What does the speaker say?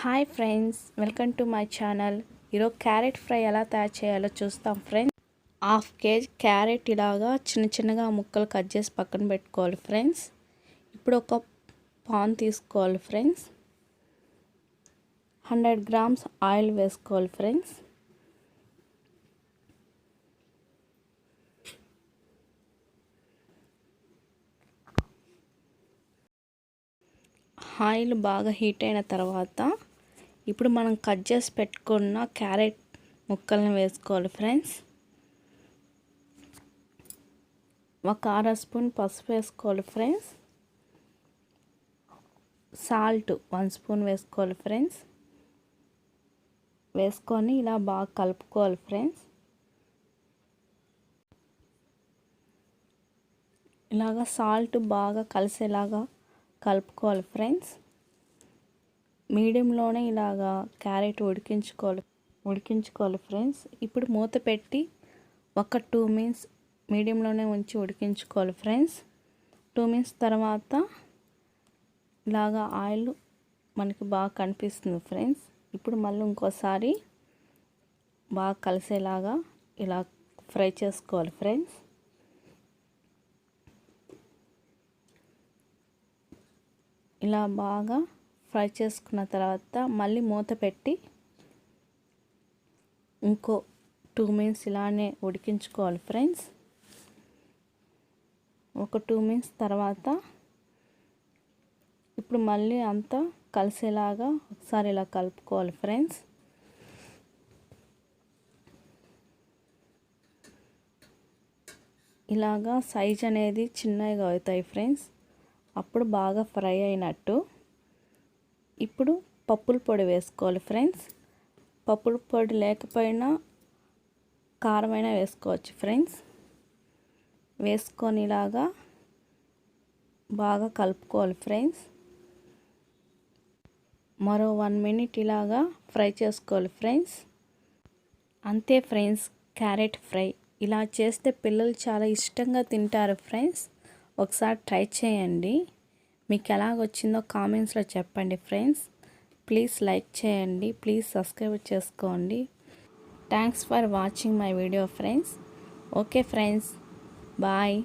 Hi friends, welcome to my channel. ఈరోజు carrot fry ఎలా తయారు చేయాలో చూస్తాం ఫ్రెండ్స్. హాఫ్ కేజీ క్యారెట్ ఇలాగా చిన్నగా ముక్కలు కట్ చేసి పక్కన పెట్టుకోవాలి ఫ్రెండ్స్. ఇప్పుడు ఒక పాన్ తీసుకోవాలి ఫ్రెండ్స్. 100 గ్రామ్స్ ఆయిల్ వేసుకోవాలి ఫ్రెండ్స్. ఆయిల్ బాగా హీట్ అయిన తర్వాత ఇప్పుడు మనం కట్ చేసి పెట్టుకున్న క్యారెట్ ముక్కల్ని వేసుకోవాలి ఫ్రెండ్స్. ఒక అర స్పూన్ పసుపు వేసుకోవాలి ఫ్రెండ్స్. సాల్ట్ 1 స్పూన్ వేసుకోవాలి ఫ్రెండ్స్. వేసుకొని ఇలా బాగా కలుపుకోవాలి ఫ్రెండ్స్. ఇలాగా సాల్ట్ బాగా కలిసేలాగా కలుపుకోవాలి ఫ్రెండ్స్. మీడియంలోనే ఇలాగా క్యారెట్ ఉడికించుకోవాలి ఫ్రెండ్స్. ఇప్పుడు మూత పెట్టి ఒక 2 మినిట్స్ మీడియంలోనే ఉంచి ఉడికించుకోవాలి ఫ్రెండ్స్. 2 మినిట్స్ తర్వాత ఇలాగా ఆయిల్ మనకి బాగా కనిపిస్తుంది ఫ్రెండ్స్. ఇప్పుడు మళ్ళీ ఇంకోసారి బాగా కలిసేలాగా ఇలా ఫ్రై చేసుకోవాలి ఫ్రెండ్స్. ఇలా బాగా ఫ్రై చేసుకున్న తర్వాత మళ్ళీ మూత పెట్టి ఇంకో 2 మినిట్స్ ఇలానే ఉడికించుకోవాలి ఫ్రెండ్స్. ఒక 2 మినిట్స్ తర్వాత ఇప్పుడు మళ్ళీ అంతా కలిసేలాగా ఒకసారి ఇలా కలుపుకోవాలి ఫ్రెండ్స్. ఇలాగా సైజ్ అనేది చిన్నగా అవుతాయి ఫ్రెండ్స్. అప్పుడు బాగా ఫ్రై అయినట్టు. ఇప్పుడు పప్పుల పొడి వేసుకోవాలి ఫ్రెండ్స్. పప్పుల పొడి లేకపోయినా కారమైనా వేసుకోవచ్చు ఫ్రెండ్స్. వేసుకొని ఇలాగా బాగా కలుపుకోవాలి ఫ్రెండ్స్. మరో 1 మినిట్ ఇలాగా ఫ్రై చేసుకోవాలి ఫ్రెండ్స్. అంతే ఫ్రెండ్స్, క్యారెట్ ఫ్రై. ఇలా చేస్తే పిల్లలు చాలా ఇష్టంగా తింటారు ఫ్రెండ్స్. ఒకసారి ట్రై చేయండి. మీకు ఎలాగొచ్చిందో కామెంట్స్లో చెప్పండి ఫ్రెండ్స్. ప్లీజ్ లైక్ చేయండి, ప్లీజ్ సబ్స్క్రైబ్ చేసుకోండి. Thanks for watching my video friends. Okay friends, bye.